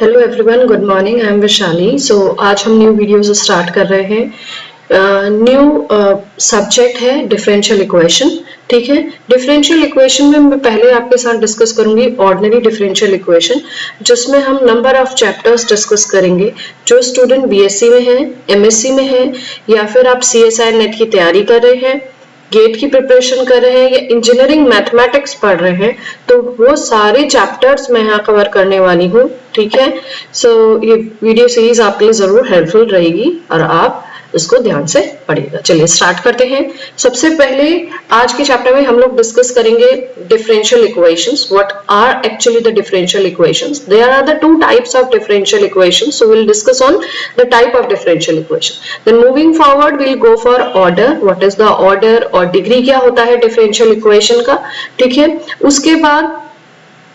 Hello everyone, good morning. I am Vaishali. So आज हम new videos start कर रहे हैं। न्यू सब्जेक्ट है डिफरेंशियल इक्वेशन। ठीक है, डिफरेंशियल इक्वेशन में मैं पहले आपके साथ डिस्कस करूंगी ऑर्डिनरी डिफरेंशियल इक्वेशन, जिसमें हम नंबर ऑफ चैप्टर्स डिस्कस करेंगे। जो स्टूडेंट बीएससी में है, एमएससी में है, या फिर आप सीएसआई नेट की तैयारी कर रहे हैं, गेट की प्रिपरेशन कर रहे हैं या इंजीनियरिंग मैथमेटिक्स पढ़ रहे हैं, तो वो सारे चैप्टर्स मैं यहाँ कवर करने वाली हूँ। ठीक है, सो ये वीडियो सीरीज आपके लिए जरूर हेल्पफुल रहेगी और आप इसको ध्यान से पढ़िएगा। चलिए स्टार्ट करते हैं। सबसे पहले आज के चैप्टर में हम लोग डिस्कस करेंगे differential equations. What are actually the differential equations? There are the two types of differential equations, so will discuss on the type of differential equation. Then moving forward will go for order. What is the order और degree क्या होता है differential equation का। ठीक है, उसके बाद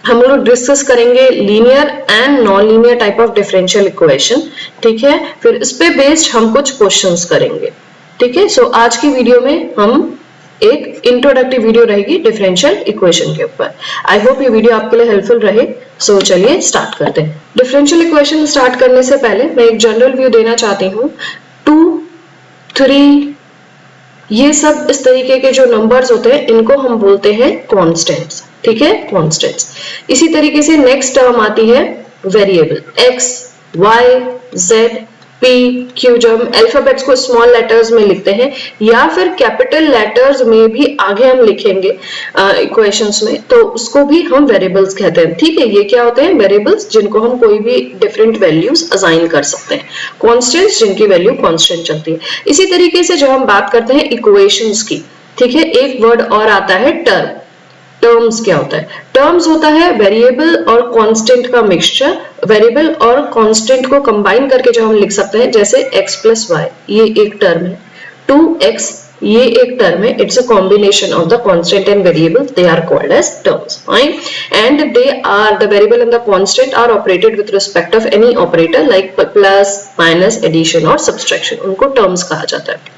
हम लोग डिस्कस करेंगे linear and non linear type of differential equation. ठीक है, फिर इस पे बेस्ड हम कुछ क्वेश्चंस करेंगे। ठीक है, सो आज की वीडियो में हम एक इंट्रोडक्टिव वीडियो रहेगी डिफरेंशियल इक्वेशन के ऊपर। आई होप ये वीडियो आपके लिए हेल्पफुल रहे। सो चलिए स्टार्ट करते हैं। डिफरेंशियल इक्वेशन स्टार्ट करने से पहले मैं एक जनरल व्यू देना चाहती हूँ। 2, 3 ये सब इस तरीके के जो नंबर्स होते हैं इनको हम बोलते हैं कॉन्स्टेंट्स। ठीक है, कॉन्स्टेंट्स। इसी तरीके से नेक्स्ट टर्म आती है variable. X, y, z, p, q. जब हम अल्फाबेट्स को स्मॉल लेटर्स में लिखते हैं या फिर कैपिटल लेटर्स में भी आगे हम लिखेंगे इक्वेशंस में, तो उसको भी हम वेरिएबल्स कहते हैं। ठीक है, ये क्या होते हैं? वेरिएबल्स जिनको हम कोई भी डिफरेंट वैल्यूज असाइन कर सकते हैं। कॉन्स्टेंट्स जिनकी वैल्यू कॉन्स्टेंट चलती है। इसी तरीके से जब हम बात करते हैं इक्वेशंस की, ठीक है, एक वर्ड और आता है टर्म। टर्म्स क्या होता है? टर्म्स होता है वेरिएबल और कांस्टेंट का मिक्सचर। वेरिएबल और कांस्टेंट को कंबाइन करके जो हम लिख सकते हैं, जैसे x प्लस वाई, ये एक टर्म है। 2x ये एक टर्म है। It's a combination of the constant and variable, they are called as terms. Fine, and they are the variable and the constant are operated with respect of any operator like plus, minus, addition और subtraction. उनको terms कहा जाता है।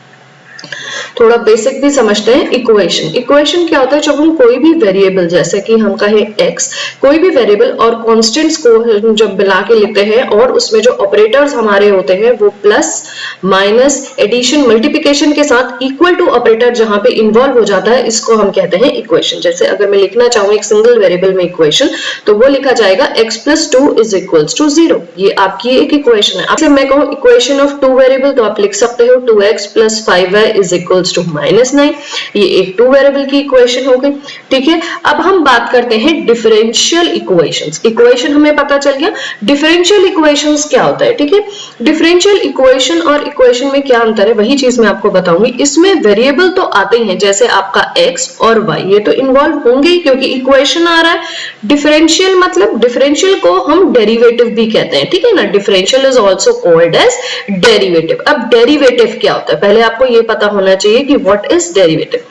थोड़ा basic भी समझते हैं। Equation, equation क्या होता है? जब हम कोई भी वेरिएबल, जैसे कि हम कहें x, कोई भी वेरिएबल और कांस्टेंट्स को जब मिला के लिखते हैं और उसमें जो ऑपरेटर्स हमारे होते हैं वो प्लस, माइनस, एडिशन, मल्टीप्लिकेशन के साथ इक्वल टू ऑपरेटर जहां पे इन्वॉल्व हो जाता है, इसको हम कहते हैं इक्वेशन। जैसे अगर मैं लिखना चाहूँ एक सिंगल वेरिएबल में इक्वेशन, तो वो लिखा जाएगा x plus 2 is equals to 0। ये आपकी एक इक्वेशन है। अब मैं कहूँ इक्वेशन ऑफ 2 वेरिएबल, तो आप लिख सकते हो 2x plus 5y is equals to -9। ये एक 2 वेरिएबल की इक्वेशन हो गई। ठीक है, अब हम बात करते हैं डिफरेंशियल इक्वेशंस। इक्वेशन हमें पता चल गया, डिफरेंशियल इक्वेशंस क्या होता है। ठीक है, डिफरेंशियल इक्वेशन और इक्वेशन में क्या अंतर है, वही चीज मैं आपको बताऊंगी। इसमें वेरिएबल तो आते ही हैं, जैसे आपका x और y, ये तो इन्वॉल्व होंगे क्योंकि इक्वेशन आ रहा है। डिफरेंशियल मतलब, डिफरेंशियल को हम डेरिवेटिव भी कहते हैं। ठीक है ना, differential is also called as derivative. अब डेरिवेटिव क्या होता है, पहले आपको ये पता होना चाहिए कि what is derivative.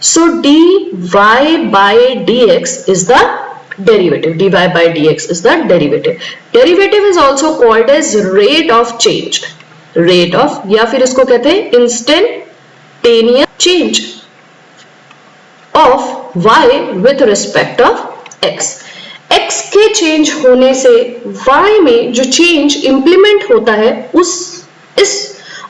So dy by dx is the derivative. dy by dx is the derivative. Derivative is also called as rate of change. Rate of, या फिर इसको कहते हैं instantaneous change of y with respect of x. x के change होने से y में जो चेंज इंप्लीमेंट होता है इस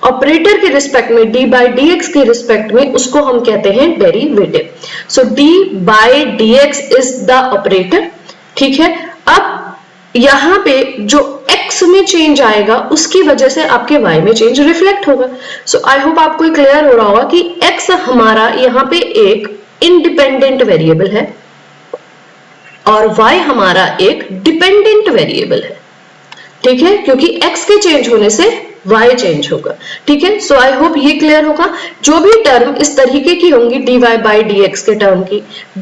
ऑपरेटर के रिस्पेक्ट में, डी बाई डी एक्स के रिस्पेक्ट में, उसको हम कहते हैं derivative. So D by D x is the operator. ठीक है, अब यहां पे जो x में चेंज आएगा उसकी वजह से आपके y में चेंज रिफ्लेक्ट होगा। सो आई होप आपको क्लियर हो रहा होगा कि x हमारा यहाँ पे एक इंडिपेंडेंट वेरिएबल है और y हमारा एक डिपेंडेंट वेरिएबल है। ठीक है, क्योंकि x के चेंज होने से y चेंज होगा। ठीक है, सो आई होप ये क्लियर होगा। जो भी टर्म इस तरीके की होंगी, dy बाई dx के टर्म की,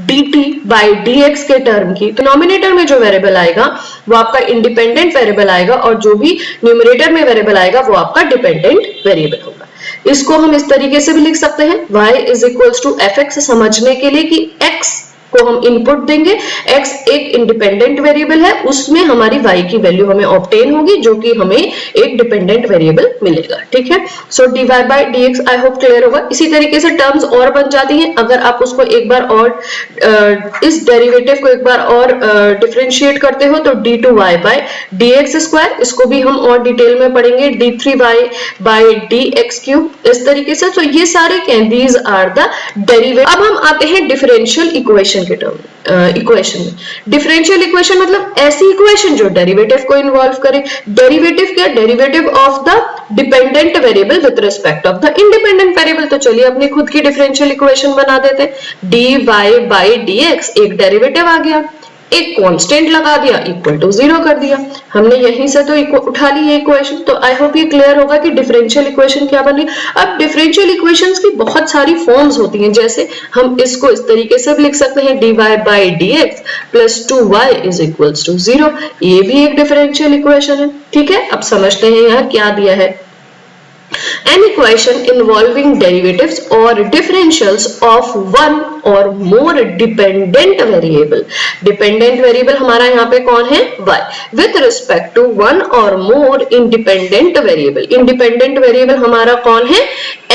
dt बाई dx के टर्म की, डिनोमिनेटर में जो वेरिएबल आएगा वो आपका इंडिपेंडेंट वेरिएबल आएगा और जो भी न्यूमरेटर में वेरिएबल आएगा वो आपका डिपेंडेंट वेरिएबल होगा। इसको हम इस तरीके से भी लिख सकते हैं, y is equals to fx, समझने के लिए कि x को हम इनपुट देंगे, x एक इंडिपेंडेंट वेरिएबल है, उसमें हमारी y की वैल्यू हमें ऑब्टेन होगी जो कि हमें एक डिपेंडेंट वेरिएबल मिलेगा, ठीक है। So dy by dx I hope clear होगा। इसी तरीके से टर्म्स और बन जाती हैं अगर आप उसको एक बार और इस डेरिवेटिव को एक बार और डिफरेंशिएट करते हो तो d2y बाय dx स्क्वायर, इसको भी हम और डिटेल में पढ़ेंगे, d3y बाय dx क्यूब, इस तरीके से। तो ये सारे दीज आर द डेरिवेटिव। अब हम आते हैं डिफरेंशियल इक्वेशन के टर्म इक्वेशन में। डिफरेंशियल इक्वेशन मतलब ऐसी इक्वेशन जो डेरिवेटिव को इन्वॉल्व करे। डेरिवेटिव क्या? Derivative of the dependent variable with respect of the independent variable. तो चलिए अपनी खुद की डिफरेंशियल इक्वेशन बना देते हैं। dy बाय dx एक डेरिवेटिव आ गया, एक कांस्टेंट लगा दिया, इक्वल टू 0 कर दिया, हमने यहीं से तो उठा ली ये इक्वेशन। तो आई होप ये क्लियर होगा कि डिफरेंशियल इक्वेशन क्या बनी। अब डिफरेंशियल इक्वेशंस की बहुत सारी फॉर्म्स होती हैं, जैसे हम इसको इस तरीके से भी लिख सकते हैं dy by dx plus 2y is equals to 0, ये भी एक डिफरेंशियल इक्वेशन है, ठीक है। अब समझते हैं यहाँ क्या दिया है। An equation involving derivatives or differentials of one or more dependent variable. Dependent variable हमारा यहाँ पे कौन है? y. With respect to one or more independent variable. Independent variable हमारा कौन है?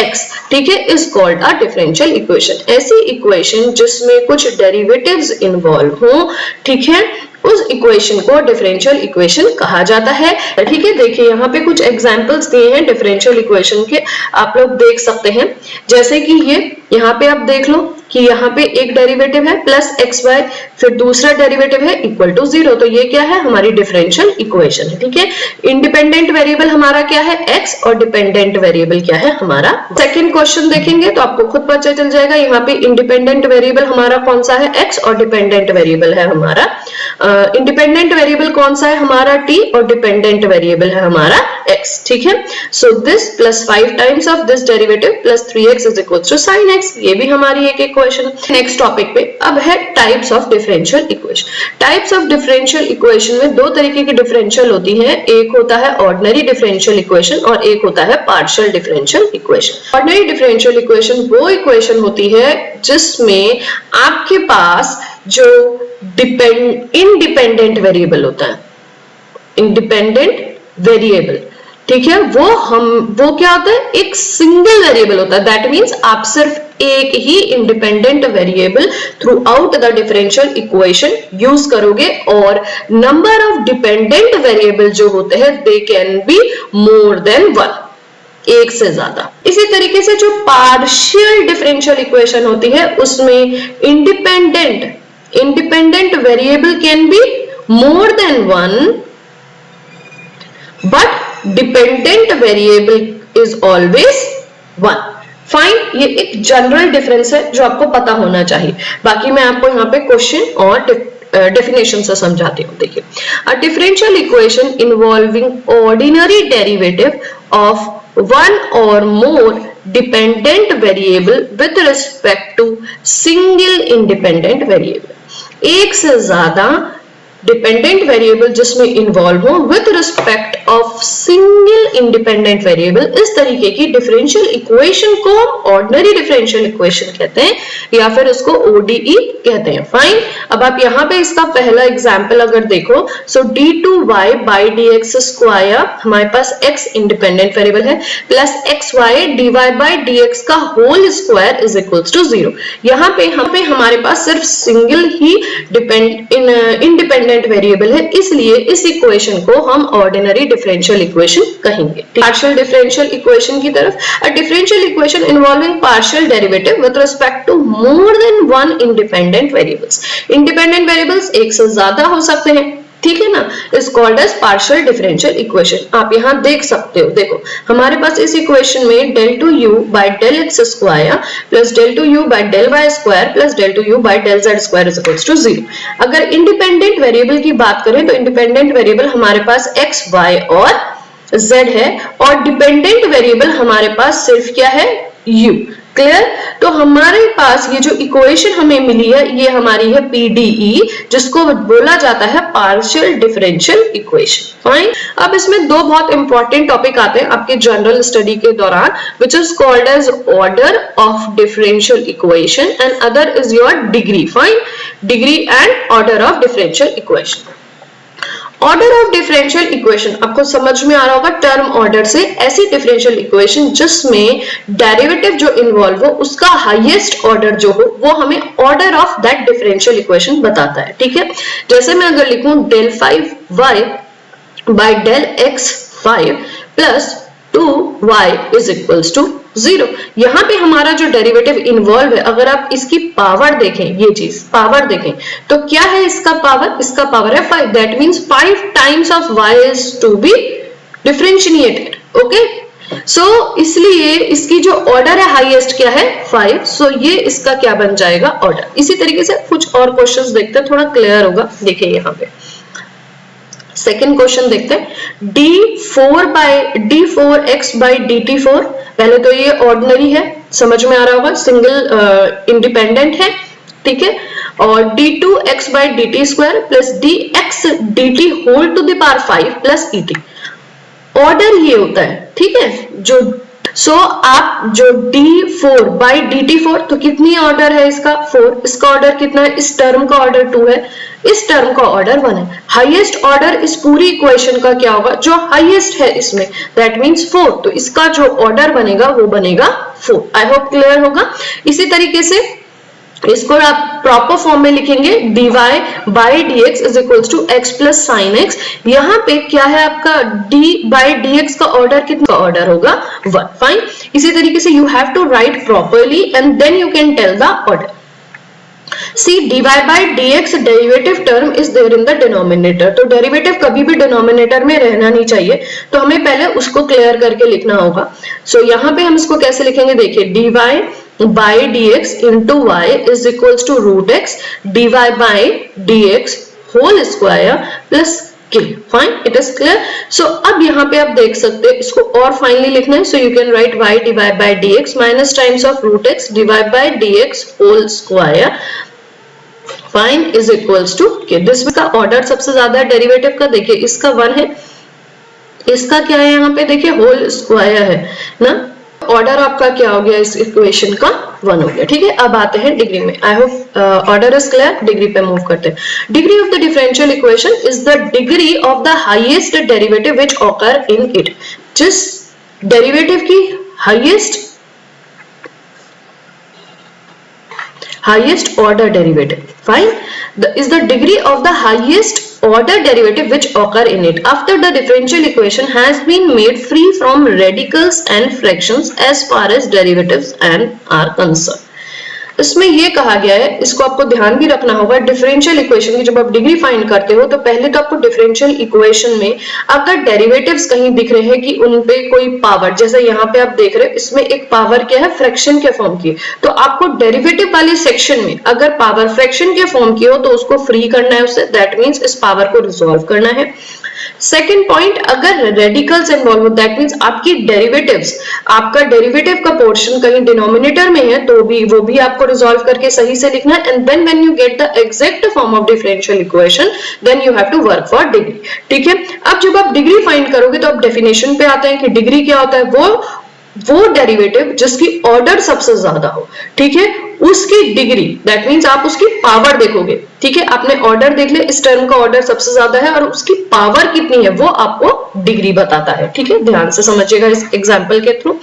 x. ठीक है, is called a differential equation. ऐसी equation जिसमें कुछ derivatives involve हो, ठीक है, उस इक्वेशन को डिफरेंशियल इक्वेशन कहा जाता है, ठीक है। देखिए यहाँ पे कुछ एग्जांपल्स दिए हैं डिफरेंशियल इक्वेशन के, आप लोग देख सकते हैं। जैसे कि ये यहाँ पे आप देख लो कि यहाँ पे एक डेरिवेटिव है प्लस एक्स वाई, फिर दूसरा डेरिवेटिव है इक्वल टू 0, तो ये क्या है? हमारी डिफरेंशियल इक्वेशन है, ठीक है। इंडिपेंडेंट वेरिएबल हमारा क्या है? x, और डिपेंडेंट वेरिएबल क्या है? हमारा। सेकंड क्वेश्चन देखेंगे तो आपको खुद पता चल जाएगा। यहाँ पे इंडिपेंडेंट वेरिएबल हमारा कौन सा है? x, और डिपेंडेंट वेरिएबल है हमारा इंडिपेंडेंट वेरिएबल कौन सा है? हमारा t, और डिपेंडेंट वेरिएबल है हमारा x, ठीक है। So this plus 5 times of this derivative plus 3x is equal to sin x, ये भी हमारी एक इक्वेशन। नेक्स्ट टॉपिक पे अब है types of differential equation. Types of differential equation में दो तरीके की डिफरेंशियल होती है, एक होता है ऑर्डिनरी डिफरेंशियल इक्वेशन और एक होता है partial differential equation. Ordinary differential equation वो इक्वेशन होती है जिसमें आपके पास जो इंडिपेंडेंट वेरिएबल होता है, इंडिपेंडेंट वेरिएबल, ठीक है, वो क्या होता है? एक सिंगल वेरिएबल होता है। दैट मींस आप सिर्फ एक ही independent variable throughout the differential equation use करोगे, और नंबर ऑफ डिपेंडेंट वेरिएबल जो होते हैं they can be more than one, एक से ज्यादा। इसी तरीके से जो पार्शियल डिफरेंशियल इक्वेशन होती है उसमें independent variable can be more than one, but dependent variable is always one. Fine, ये एक जनरल डिफरेंस है जो आपको पता होना चाहिए। बाकी मैं आपको यहाँ पे क्वेश्चन और डेफिनेशन से समझाती हूँ। देखिए, a differential equation involving ordinary derivative of one और more dependent variable with respect to single independent variable. एक से ज्यादा डिपेंडेंट वेरिएबल जिसमें इन्वॉल्व हो with respect of single independent variable, इस तरीके की डिफरेंशियल इक्वेशन को ऑर्डिनरी डिफरेंशियल इक्वेशन कहते हैं या फिर उसको ODE कहते हैं। फाइन, अब आप यहाँ पे इसका पहला एग्जांपल अगर देखो, सो d2y बाई dx स्क्वायर, हमारे पास x इंडिपेंडेंट वेरिएबल है, plus xy dy by dx का whole square is equals to 0। यहाँ पे हमारे पास सिर्फ सिंगल ही इंडिपेंडेंट वेरिएबल है, इसलिए इस इक्वेशन को हम ऑर्डिनरी डिफरेंशियल इक्वेशन कहेंगे। पार्शियल डिफरेंशियल इक्वेशन की तरफ, a differential equation involving partial derivative with respect to more than one independent variables. Independent variables एक से ज्यादा हो सकते हैं, ठीक है ना, is called as partial differential equation. आप यहाँ देख सकते हो, देखो हमारे पास इस इक्वेशन में del 2u by del x square plus del 2u by del y square plus del 2u by del z square is equals to 0। अगर इंडिपेंडेंट वेरिएबल की बात करें तो इंडिपेंडेंट वेरिएबल हमारे पास x, y और z है, और डिपेंडेंट वेरिएबल हमारे पास सिर्फ क्या है? u। क्लियर? तो हमारे पास ये जो इक्वेशन हमें मिली है ये हमारी है PDE, जिसको बोला जाता है पार्शियल डिफरेंशियल इक्वेशन। फाइन, अब इसमें दो बहुत इंपॉर्टेंट टॉपिक आते हैं आपके जनरल स्टडी के दौरान, which is called as order of differential equation and other is your degree. Fine, degree and order of differential equation. Order of differential equation आपको समझ में आ रहा होगा, टर्म ऑर्डर से ऐसी डिफरेंशियल इक्वेशन जिसमें डेरिवेटिव जो इन्वॉल्व हो उसका हाईएस्ट ऑर्डर जो हो वो हमें order of that differential equation बताता है। ठीक है, जैसे मैं अगर लिखूं del 5y by del x 5 plus 2y is equals to 0, यहां पे हमारा जो डेरिवेटिव इन्वॉल्व है, अगर आप इसकी पावर देखें, ये चीज पावर देखें तो क्या है इसका पावर है 5, that means 5 times of y is to be differentiated। Okay, so इसलिए इसकी जो ऑर्डर है हाईएस्ट क्या है 5, सो ये इसका क्या बन जाएगा ऑर्डर। इसी तरीके से कुछ और क्वेश्चंस देखते हैं, थोड़ा क्लियर होगा। देखिए यहाँ पे सेकेंड क्वेश्चन देखते हैं, d4x by dt4, पहले तो ये ऑर्डिनरी है, समझ में आ रहा होगा, सिंगल इंडिपेंडेंट है। ठीक है, और d2x by dt square plus dx dt whole to the power 5 plus et, order ये होता है। ठीक है, जो आप जो d4 by dt4, तो कितनी ऑर्डर है इसका 4, इसका ऑर्डर कितना है, इस टर्म का ऑर्डर 2 है, इस टर्म का ऑर्डर 1 है। हाईएस्ट ऑर्डर इस पूरी इक्वेशन का क्या होगा, जो हाईएस्ट है इसमें, दैट मींस 4, तो इसका जो ऑर्डर बनेगा वो बनेगा 4। आई होप क्लियर होगा। इसी तरीके से इसको आप प्रॉपर फॉर्म में लिखेंगे, dy by dx is equals to x plus sin x। यहाँ पे क्या है आपका d by dx का ऑर्डर कितना ऑर्डर होगा 1। फाइन, इसी तरीके से you have to write properly and then you can tell the order. See, dy by dx derivative term is there in the denominator, तो डेरिवेटिव कभी भी डिनोमिनेटर में रहना नहीं चाहिए, तो हमें पहले उसको क्लियर करके लिखना होगा। सो यहाँ पे हम इसको कैसे लिखेंगे, देखिए dy by dx into y is equals to root x dy by dx whole square plus k। Fine, it is clear. So अब यहाँ पे आप देख सकते हैं, इसको और फाइनली लिखना है, so you can write y divided by dx minus times of root x divided by dx whole square fine is equals to k। This का ऑर्डर सबसे ज्यादा है डेरिवेटिव का, देखिए इसका 1 है, इसका क्या है यहाँ पे देखिए होल स्क्वायर है ना, ऑर्डर आपका क्या हो गया इस इक्वेशन का 1 हो गया। ठीक है, अब आते हैं डिग्री में। I hope order is clear, degree पे मूव करते हैं। Degree of the differential equation is the degree of the highest derivative which occur in it, जिस डेरिवेटिव की highest order derivative, fine, is the degree of the highest order derivative which occur in it after the differential equation has been made free from radicals and fractions as far as derivatives and are concerned। इसमें ये कहा गया है, इसको आपको ध्यान भी रखना होगा, डिफरेंशियल इक्वेशन की जब आप डिग्री फाइंड करते हो तो पहले तो आपको डिफरेंशियल इक्वेशन में अगर डेरिवेटिव्स कहीं दिख रहे हैं कि उन पे कोई पावर, जैसे यहाँ पे आप देख रहे हो इसमें एक पावर क्या है फ्रैक्शन के फॉर्म की, तो आपको डेरिवेटिव वाले सेक्शन में अगर पावर फ्रैक्शन के फॉर्म की हो तो उसको फ्री करना है उससे, दैट मीन्स इस पावर को रिजॉल्व करना है। सेकेंड पॉइंट, अगर रेडिकल्स इन्वॉल्व हो दैट मींस आपकी डेरिवेटिव्स, आपका डेरिवेटिव का पोर्शन कहीं डिनोमिनेटर में है तो भी वो भी आपको रिजॉल्व करके सही से लिखना है, and then when you get the exact form of differential equation then you have to work for degree. ठीक है, अब जब आप डिग्री फाइंड करोगे तो आप डेफिनेशन पे आते हैं कि डिग्री क्या होता है, वो डेरिवेटिव जिसकी ऑर्डर सबसे ज्यादा हो, ठीक है, उसकी डिग्री, दैट मींस आप उसकी पावर देखोगे। ठीक है, आपने ऑर्डर देख लिया, इस टर्म का ऑर्डर सबसे ज्यादा है और उसकी पावर कितनी है वो आपको डिग्री बताता है। ठीक है, ध्यान से समझिएगा इस एग्जांपल के थ्रू,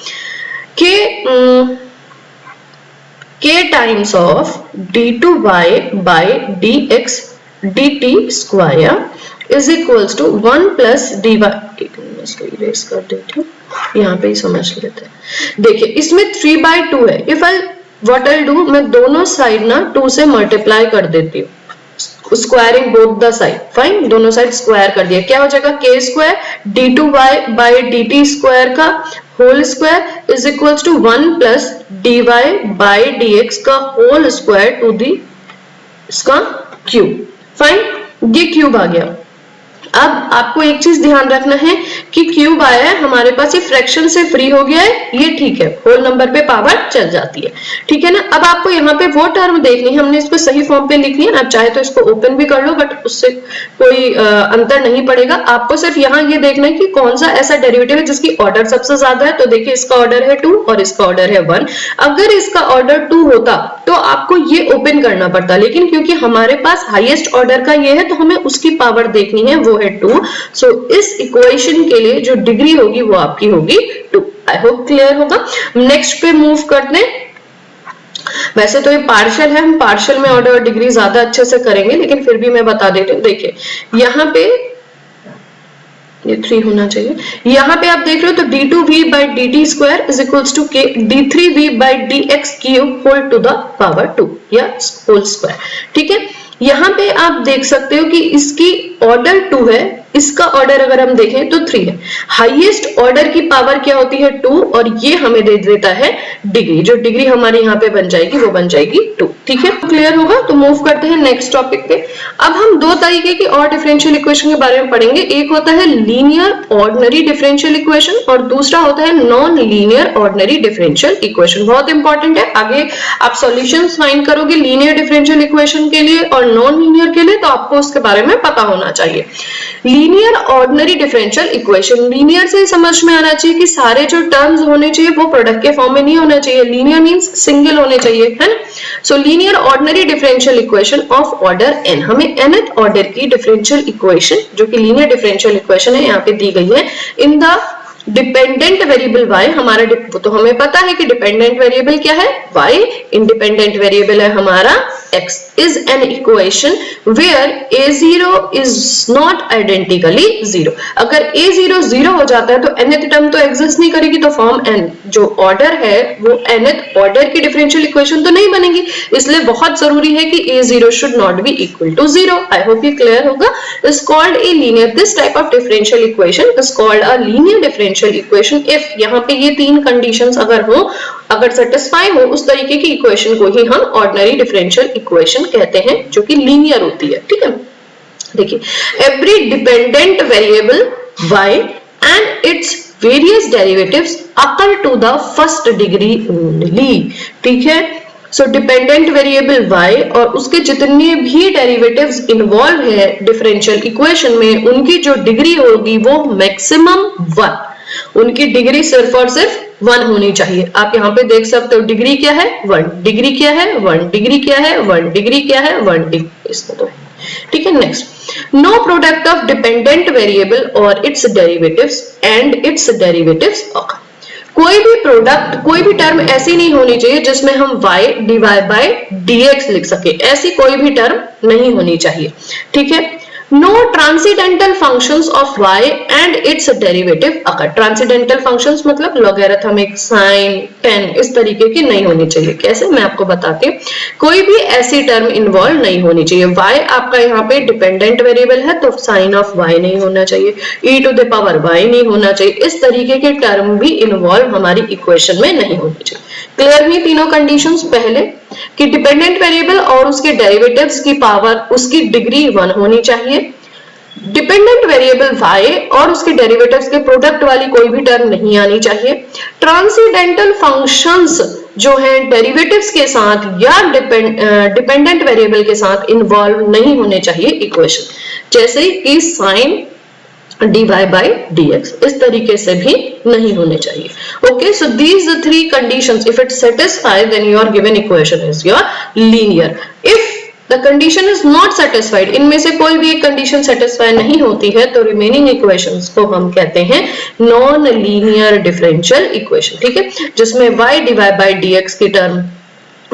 k times of d2y by dx dt square is equals to 1 plus dy। इसको इरेज कर देती हूँ, यहाँ पे ही समझ लेते हैं। देखिए इसमें 3/2 है, if I what I do, मैं दोनों साइड ना 2 से मल्टीप्लाई कर देती हूँ, squaring both the side. Fine, दोनों साइड स्क्वायर कर दिया, क्या हो जाएगा k square d2y by dt square का whole square is equals to 1 plus dy by dx का होल स्क्वायर टू दी इसका क्यूब। फाइन, ये क्यूब आ गया। अब आपको एक चीज ध्यान रखना है कि क्यूब आया है हमारे पास, ये फ्रैक्शन से फ्री हो गया है, ये ठीक है, होल नंबर पे पावर चल जाती है। ठीक है ना, अब आपको यहाँ पे वो टर्म देखनी है, हमने इसको सही फॉर्म पे लिख लिया, आप चाहे तो इसको ओपन भी कर लो बट उससे कोई अंतर नहीं पड़ेगा। आपको सिर्फ यहाँ ये देखना है कि कौन सा ऐसा डेरिवेटिव है जिसकी ऑर्डर सबसे ज्यादा है, तो देखिए इसका ऑर्डर है 2 और इसका ऑर्डर है 1। अगर इसका ऑर्डर 2 होता तो आपको ये ओपन करना पड़ता, लेकिन क्योंकि हमारे पास हाईएस्ट ऑर्डर का ये है तो हमें उसकी पावर देखनी है, वो है 2। सो इस इक्वेशन के लिए जो डिग्री होगी वो आपकी होगी 2। आई होप क्लियर होगा। नेक्स्ट पे मूव करते हैं। वैसे तो ये पार्शियल है, हम पार्शियल में ऑर्डर और डिग्री ज्यादा अच्छे से करेंगे, लेकिन फिर भी मैं बता देती हूँ। देखिए यहाँ पे ये 3 होना चाहिए। यहाँ पे आप देख रहे हो तो d2v by dt square is equals to k d3v by dx cube whole to the power 2 या whole square। ठीक है, यहाँ पे आप देख सकते हो कि इसकी ऑर्डर 2 है, इसका ऑर्डर अगर हम देखें तो 3 है। हाईएस्ट ऑर्डर की पावर क्या होती है 2, और ये हमें दे देता है डिग्री। जो डिग्री हमारे यहाँ पे बन जाएगी वो बन जाएगी 2। ठीक है, क्लियर होगा। तो मूव करते हैं नेक्स्ट टॉपिक पे। अब हम दो तरीके की और डिफरेंशियल इक्वेशन के बारे में पढ़ेंगे। एक होता है लीनियर ऑर्डिनरी डिफरेंशियल इक्वेशन और दूसरा होता है non linear ordinary differential equation. बहुत इंपॉर्टेंट है, आगे आप सॉल्यूशंस फाइंड करोगे लीनियर डिफरेंशियल इक्वेशन के लिए और नॉन लीनियर के लिए, तो आपको उसके बारे में पता होना चाहिए। Linear ordinary differential equation, linear से समझ में आना चाहिए कि सारे जो टर्म्स होने चाहिए वो प्रोडक्ट के फॉर्म में नहीं होना चाहिए। लीनियर मींस सिंगल होने चाहिए, है ना। सो linear ordinary differential equation of order n, हमें nth ऑर्डर की डिफरेंशियल इक्वेशन जो कि लीनियर डिफरेंशियल इक्वेशन है यहाँ पे दी गई है in the dependent variable y। हमारा तो हमें पता है कि डिपेंडेंट वेरिएबल क्या है y, इंडिपेंडेंट वेरिएबल है हमारा x, is an equation where a0 is not identically 0। अगर a0 0 हो जाता है तो nth टर्म तो एग्जिस्ट नहीं करेगी, तो फॉर्म n जो ऑर्डर है वो nth ऑर्डर की डिफरेंशियल इक्वेशन तो नहीं बनेगी। इसलिए बहुत जरूरी है कि a0 should not be equal to 0। I hope ये क्लियर होगा। is called a linear, this type of differential equation is called a linear differential equation if यहाँ पे ये 3 कंडीशंस अगर सेटिस्फाई हो, उस तरीके की इक्वेशन को ही हम ऑर्डिनरी डिफरेंशियल इक्वेशन कहते हैं जो कि लीनियर होती है। ठीक है, देखिए every dependent variable y and its various derivatives occur to the first degree only। ठीक है, सो डिपेंडेंट वेरिएबल y और उसके जितने भी डेरिवेटिव्स इन्वॉल्व है डिफरेंशियल इक्वेशन में, उनकी जो डिग्री होगी वो मैक्सिमम 1, उनकी डिग्री सिर्फ और सिर्फ 1 होनी चाहिए। आप यहाँ पे देख सकते हो डिग्री क्या है 1, डिग्री क्या है 1, डिग्री क्या है 1, डिग्री क्या है 1 डिग्री, इसमें तो है। ठीक है, next, no product of dependent variable और its derivatives and its derivatives occur. कोई भी प्रोडक्ट, कोई भी टर्म ऐसी नहीं होनी चाहिए जिसमें हम y dy by dx लिख सके, ऐसी कोई भी टर्म नहीं होनी चाहिए। ठीक है, no transcendental functions of y and its derivative occur. Transcendental functions मतलब लॉगरिथमिक, साइन, टेन, इस तरीके की नहीं होनी चाहिए। कैसे, मैं आपको बताती हूँ। कोई भी ऐसी टर्म इन्वॉल्व नहीं होनी चाहिए। y आपका यहाँ पे डिपेंडेंट वेरिएबल है तो साइन ऑफ y नहीं होना चाहिए, e to the power y नहीं होना चाहिए, इस तरीके के टर्म भी इन्वॉल्व हमारी इक्वेशन में नहीं होनी चाहिए। क्लियर हुई तीनों कंडीशंस। पहले कि डिपेंडेंट वेरिएबल और उसके डेरिवेटिव्स की पावर, उसकी डिग्री 1 होनी चाहिए। डिपेंडेंट वेरिएबल y और उसके डेरिवेटिव्स के प्रोडक्ट वाली कोई भी टर्म नहीं आनी चाहिए। ट्रांसीडेंटल फंक्शंस जो हैं डेरिवेटिव्स के साथ या डिपेंडेंट वेरिएबल के साथ इन्वॉल्व नहीं होने चाहिए इक्वेशन, जैसे कि साइन dy by dx, इस तरीके से भी नहीं होने चाहिए। Okay, so these 3 conditions if it satisfies then your given equation is your linear। if the condition is not satisfied, इनमें से कोई भी एक कंडीशन सेटिस्फाई नहीं होती है तो रिमेनिंग इक्वेशंस को हम कहते हैं नॉन लीनियर डिफरेंशियल इक्वेशन। ठीक है, जिसमें y dy by dx की टर्म,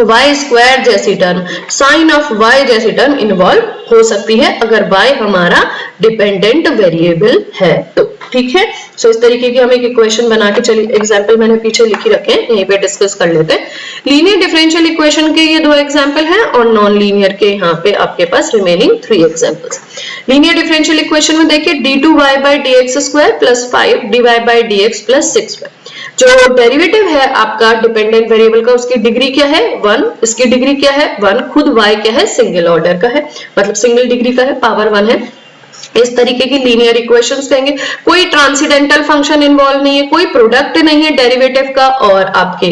y स्क्वायर जैसी टर्म, साइन ऑफ y जैसी टर्म इन्वॉल्व हो सकती है अगर y हमारा डिपेंडेंट वेरिएबल है तो। ठीक है, सो इस तरीके की हम एक इक्वेशन बना के चलिए, एग्जांपल मैंने पीछे लिखी रखे हैं, यहीं पे डिस्कस कर लेते हैं। लीनियर डिफरेंशियल इक्वेशन के ये 2 एग्जांपल हैं और नॉन लीनियर के यहाँ पे आपके पास remaining 3 examples. Linear differential equation में देखिए d2y by dx square plus 5 dy by dx plus 6। जो डेरिवेटिव है आपका डिपेंडेंट वेरिएबल का, उसकी डिग्री क्या है 1, इसकी डिग्री क्या है 1, खुद y क्या है सिंगल ऑर्डर का है, मतलब सिंगल डिग्री का है, पावर 1 है। इस तरीके की लीनियर इक्वेशंस कहेंगे। कोई ट्रांसीडेंटल फंक्शन इन्वॉल्व नहीं है, कोई प्रोडक्ट नहीं है डेरिवेटिव का और आपके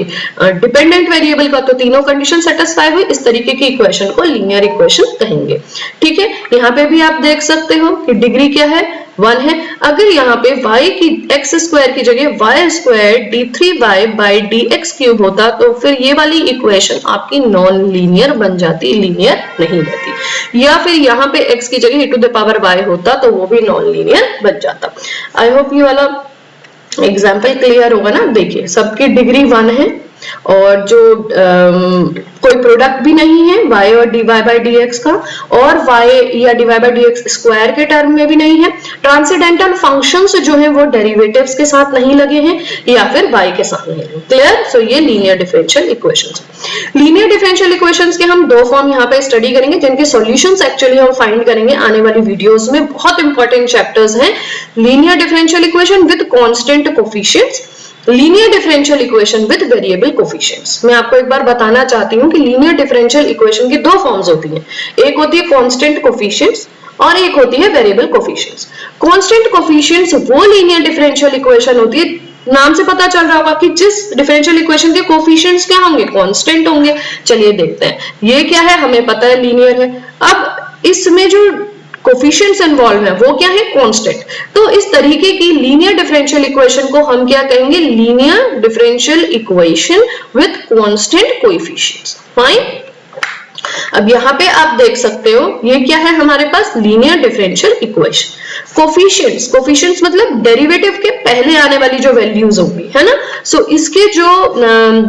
डिपेंडेंट वेरिएबल का, तो तीनों कंडीशन सेटिस्फाई हुई, इस तरीके की इक्वेशन को लीनियर इक्वेशन कहेंगे। ठीक है, यहाँ पे भी आप देख सकते हो कि डिग्री क्या है 1 है। अगर यहाँ पे y की x स्क्वायर की जगह y square d3y by dx cube होता तो फिर ये वाली इक्वेशन आपकी नॉन लीनियर बन जाती, लीनियर नहीं रहती। या फिर यहाँ पे x की जगह e to the power y होता तो वो भी नॉन लीनियर बन जाता। आई होप ये वाला एग्जाम्पल क्लियर होगा ना। देखिए सबकी डिग्री 1 है और जो कोई प्रोडक्ट भी नहीं है y और dy बाई dx का, और y या dy बाई dx स्क्वायर के टर्म में भी नहीं है। ट्रांसेंडेंटल फंक्शंस जो है वो डेरिवेटिव्स के साथ नहीं लगे हैं या फिर y के साथ नहीं लगे। क्लियर? सो ये linear differential equations. Linear differential equations के हम दो फॉर्म यहाँ पे स्टडी करेंगे जिनके सॉल्यूशंस एक्चुअली हम फाइंड करेंगे आने वाली वीडियोस में। बहुत इंपॉर्टेंट चैप्टर्स हैं। Linear differential equation with constant coefficients, linear differential equation with variable coefficients. मैं आपको एक बार बताना चाहती हूँ कि लीनियर डिफरेंशियल इक्वेशन की दो फॉर्म्स होती हैं, एक होती है कांस्टेंट कोफिशिएंट्स और एक होती है वेरिएबल कोफिशिएंट्स। कांस्टेंट कोफिशिएंट्स वो लीनियर डिफरेंशियल इक्वेशन होती है, नाम से पता चल रहा होगा कि जिस डिफरेंशियल इक्वेशन के कोफिशिएंट्स क्या होंगे, कांस्टेंट होंगे। चलिए देखते हैं ये क्या है, हमें पता है लीनियर है। अब इसमें जो कोफिशिएंट्स इन्वॉल्व है वो क्या है, कांस्टेंट। तो इस तरीके की लीनियर डिफरेंशियल इक्वेशन को हम क्या कहेंगे, linear differential equation with constant coefficients. Fine. अब यहाँ पे आप देख सकते हो ये क्या है हमारे पास, लीनियर डिफरेंशियल इक्वेशन। कोफिशिएंट्स मतलब डेरिवेटिव के पहले आने वाली जो वैल्यूज होंगी, है ना। सो इसके जो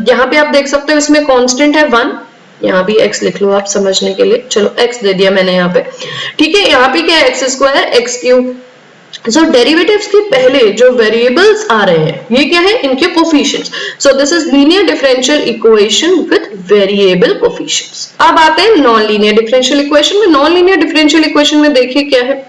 यहाँ पे आप देख सकते हो इसमें कांस्टेंट है 1, यहाँ भी x लिख लो आप समझने के लिए। चलो x दे दिया मैंने यहाँ पे, ठीक है। यहाँ पे क्या है, एक्स स्क्वायर एक्स क्यूब। सो डेरिवेटिव्स के पहले जो वेरिएबल्स आ रहे हैं ये क्या है, इनके coefficients. So this is linear differential equation with variable coefficients. अब आते हैं नॉन लीनियर डिफरेंशियल इक्वेशन में। नॉन लीनियर डिफरेंशियल इक्वेशन में देखिए क्या है,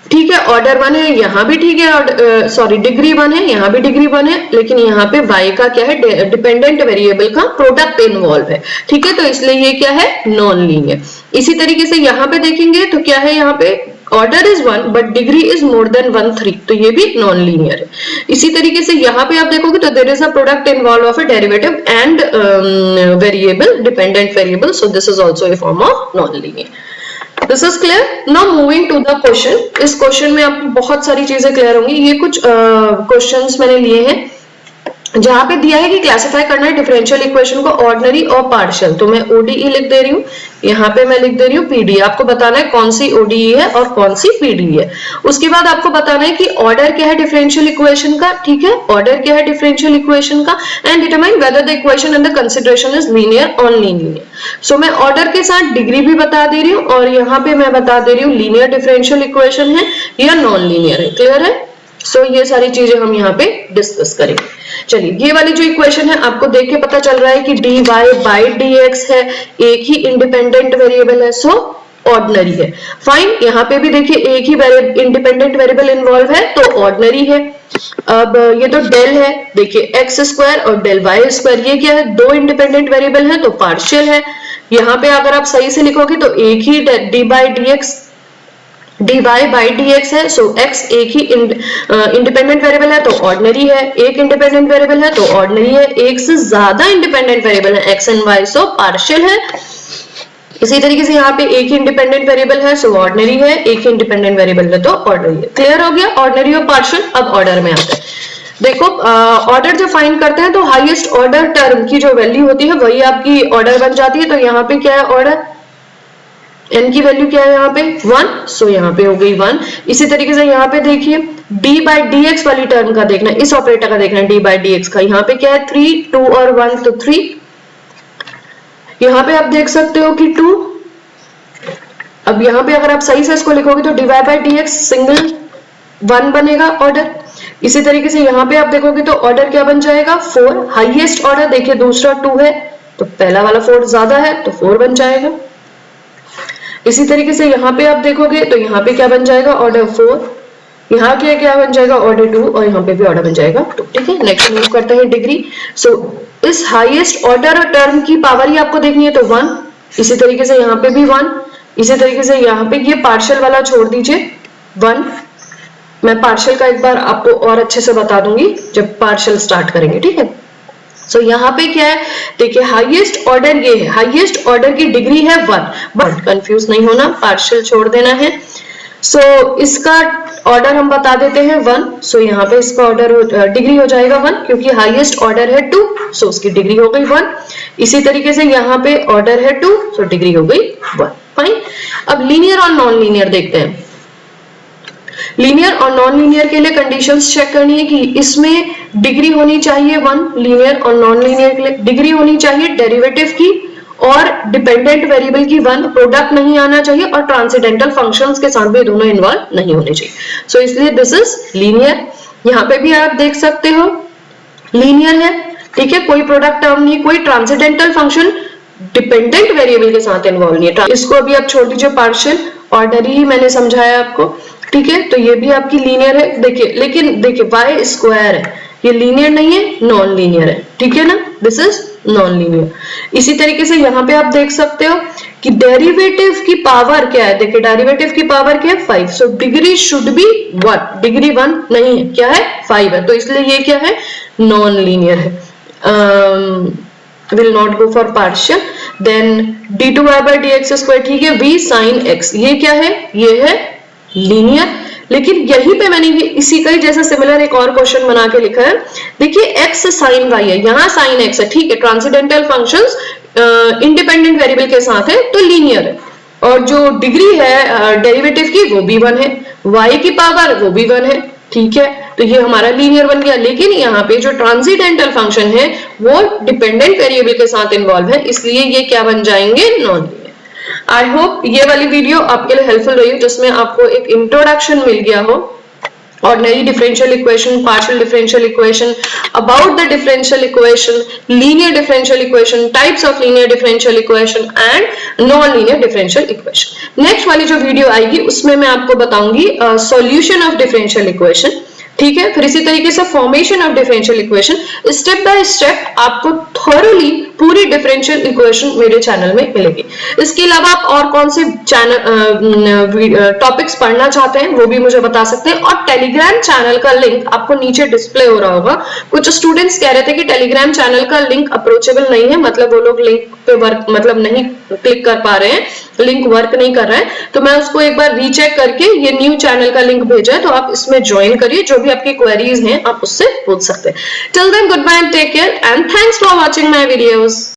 ठीक है ऑर्डर 1 है, यहाँ भी ठीक है, सॉरी डिग्री 1 है, यहाँ भी डिग्री 1 है, लेकिन यहाँ पे y का क्या है, डिपेंडेंट वेरिएबल का प्रोडक्ट इन्वॉल्व है, ठीक है। तो इसलिए ये क्या है, नॉन लीनियर। इसी तरीके से यहाँ पे देखेंगे तो क्या है, यहाँ पे order is 1 but degree is more than 1 3, तो ये भी नॉन लीनियर है। इसी तरीके से यहाँ पे आप देखोगे तो there is a product involve of a derivative and variable, dependent variable, so this is also a form of non linear. This is clear. Now moving to the question. इस क्वेश्चन में आपको बहुत सारी चीजें क्लियर होंगी। ये कुछ questions मैंने लिए हैं जहां पे दिया है कि क्लासिफाई करना है डिफरेंशियल इक्वेशन को ऑर्डिनरी और पार्शियल, तो मैं ओडीई लिख दे रही हूँ, यहाँ पे मैं लिख दे रही हूँ पीडी। आपको बताना है कौन सी ओडीई है और कौन सी पीडी है। उसके बाद आपको बताना है कि ऑर्डर क्या है डिफरेंशियल इक्वेशन का, ठीक है, ऑर्डर क्या है डिफरेंशियल इक्वेशन का, and determine whether the equation and the consideration is linear और लीनियर। सो मैं ऑर्डर के साथ डिग्री भी बता दे रही हूँ और यहाँ पे मैं बता दे रही हूँ लीनियर डिफरेंशियल इक्वेशन है या नॉन लीनियर है। क्लियर है। सो ये सारी चीजें हम यहाँ पे डिस्कस करेंगे। चलिए ये वाली जो इक्वेशन है आपको देख के पता चल रहा है कि dy बाई dx है, एक ही इंडिपेंडेंट वेरिएबल है, सो ऑर्डिनरी है। फाइन। यहाँ पे भी देखिए एक ही इंडिपेंडेंट वेरिएबल इन्वॉल्व है तो ऑर्डिनरी है। अब ये तो डेल है, देखिए एक्स स्क्वायर और डेल वाई स्क्वायर, ये क्या है, दो इंडिपेंडेंट वेरिएबल है तो पार्शियल है। यहाँ पे अगर आप सही से लिखोगे तो एक ही dy बाई dx है, सो x एक ही इंडिपेंडेंट वेरिएबल है तो ऑर्डिनरी है, एक इंडिपेंडेंट वेरिएबल है तो ऑर्डिनरी है, एक से ज्यादा इंडिपेंडेंट वेरिएबल है x and y, so partial है। इसी तरीके से यहाँ पे एक ही इंडिपेंडेंट वेरिएबल है सो ऑर्डिनरी है, एक ही इंडिपेंडेंट वेरिएबल है तो ऑर्डिनरी है। क्लियर हो गया, ऑर्डिनरी और पार्शियल। अब ऑर्डर में आते हैं। देखो ऑर्डर जो फाइंड करते हैं तो हाईएस्ट ऑर्डर टर्म की जो वैल्यू होती है वही आपकी ऑर्डर बन जाती है। तो यहाँ पे क्या है, ऑर्डर n की वैल्यू क्या है यहाँ पे 1, सो यहाँ पे हो गई 1। इसी तरीके से यहाँ पे देखिए d बाई dx वाली टर्म का देखना, इस ऑपरेटर का देखना d बाई dx का, यहाँ पे क्या है 3, 2 और 1 तो 3। यहाँ पे आप देख सकते हो कि 2। अब यहाँ पे अगर आप सही से इसको लिखोगे तो dy बाई dx सिंगल 1 बनेगा ऑर्डर। इसी तरीके से यहाँ पे आप देखोगे तो ऑर्डर क्या बन जाएगा 4। हाईएस्ट ऑर्डर देखिए दूसरा 2 है तो पहला वाला 4 ज्यादा है तो 4 बन जाएगा। इसी तरीके से यहाँ पे आप देखोगे तो यहाँ पे क्या बन जाएगा, ऑर्डर 4, यहाँ पे क्या बन जाएगा ऑर्डर 2 और यहाँ पे भी ऑर्डर बन जाएगा 2। ठीक है, नेक्स्ट मूव करते हैं डिग्री। सो इस हाईएस्ट ऑर्डर टर्म की पावर ही आपको देखनी है तो 1। इसी तरीके से यहाँ पे भी 1। इसी तरीके से यहाँ पे ये पार्शियल वाला छोड़ दीजिए 1। मैं पार्शियल का एक बार आपको और अच्छे से बता दूंगी जब पार्शियल स्टार्ट करेंगे। ठीक है, सो यहाँ पे क्या है, देखिए हाईएस्ट ऑर्डर ये है, हाईएस्ट ऑर्डर की डिग्री है 1, बट कंफ्यूज नहीं होना, पार्शियल छोड़ देना है। सो इसका ऑर्डर हम बता देते हैं 1. सो यहाँ पे इसका ऑर्डर डिग्री हो जाएगा 1 क्योंकि हाईएस्ट ऑर्डर है 2. सो उसकी डिग्री हो गई 1. इसी तरीके से यहाँ पे ऑर्डर है 2. सो डिग्री हो गई 1. फाइन. अब लीनियर और नॉन लीनियर देखते हैं. लीनियर और नॉन लीनियर के लिए कंडीशंस चेक करनी है कि इसमें डिग्री होनी चाहिए 1. लीनियर और नॉन लीनियर के लिए डिग्री होनी चाहिए डेरिवेटिव की और डिपेंडेंट वेरिएबल की 1. प्रोडक्ट नहीं आना चाहिए और ट्रांसेंडेंटल फंक्शंस के साथ भी दोनों इन्वॉल्व नहीं होने चाहिए. सो इसलिए दिस इज लीनियर. यहाँ पे भी आप देख सकते हो लीनियर है. ठीक है, कोई प्रोडक्ट टर्म नहीं, कोई ट्रांसेंडेंटल फंक्शन डिपेंडेंट वेरिएबल के साथ इन्वॉल्व नहीं है. इसको अभी आप छोड़ दीजिए, पार्शियल ऑर्डर ही मैंने समझाया आपको. ठीक है, तो ये भी आपकी लीनियर है. देखिए, लेकिन देखिए वाई स्क्वायर है, ये लीनियर नहीं है, नॉन लीनियर है. ठीक है ना, दिस इज नॉन लीनियर. इसी तरीके से यहाँ पे आप देख सकते हो कि डेरिवेटिव की पावर क्या है. देखिए डेरिवेटिव की पावर क्या है 5. So degree should be 1. Degree 1 नहीं है, क्या है 5 है. तो इसलिए ये क्या है, नॉन लीनियर है. will not go for partial. then d2y by dx square. ठीक है, v sin x, ये क्या है, ये है लीनियर. लेकिन यहीं पे मैंने ये इसी का ही जैसा सिमिलर एक और क्वेश्चन बना के लिखा है. देखिए x sin y है, यहाँ sin x है. ठीक है, ट्रांसेंडेंटल फंक्शंस इंडिपेंडेंट वेरिएबल के साथ है तो लीनियर है. और जो डिग्री है डेरिवेटिव की वो भी 1 है, y की पावर वो भी 1 है. ठीक है, तो ये हमारा लीनियर बन गया. लेकिन यहाँ पे जो ट्रांसेंडेंटल फंक्शन है वो डिपेंडेंट वेरिएबल के साथ इन्वॉल्व है, इसलिए ये क्या बन जाएंगे, नॉन लीनियर. आई होप ये वाली वीडियो आपके लिए हेल्पफुल रही, जिसमें आपको एक इंट्रोडक्शन मिल गया हो ordinary differential equation, partial differential equation, about the differential equation, linear differential equation, types of linear differential equation and non-linear differential equation. Next वाली जो वीडियो आएगी उसमें मैं आपको बताऊंगी solution of differential equation. ठीक है, फिर इसी तरीके से formation of differential equation. Step by step आपको थॉरोली पूरी डिफरेंशियल इक्वेशन मेरे चैनल में मिलेगी. इसके अलावा आप और कौन से चैनल टॉपिक्स पढ़ना चाहते हैं वो भी मुझे बता सकते हैं. और टेलीग्राम चैनल का लिंक आपको नीचे डिस्प्ले हो रहा होगा. कुछ स्टूडेंट्स कह रहे थे कि टेलीग्राम चैनल का लिंक अप्रोचेबल नहीं है, मतलब वो लोग लिंक पे वर्क मतलब नहीं क्लिक कर पा रहे हैं, लिंक वर्क नहीं कर रहा है. तो मैं उसको एक बार रीचेक करके ये न्यू चैनल का लिंक भेजा है, तो आप इसमें ज्वाइन करिए. जो भी आपकी क्वेरीज हैं आप उससे पूछ सकते हैं. Till then good bye and take care and thanks for watching my videos.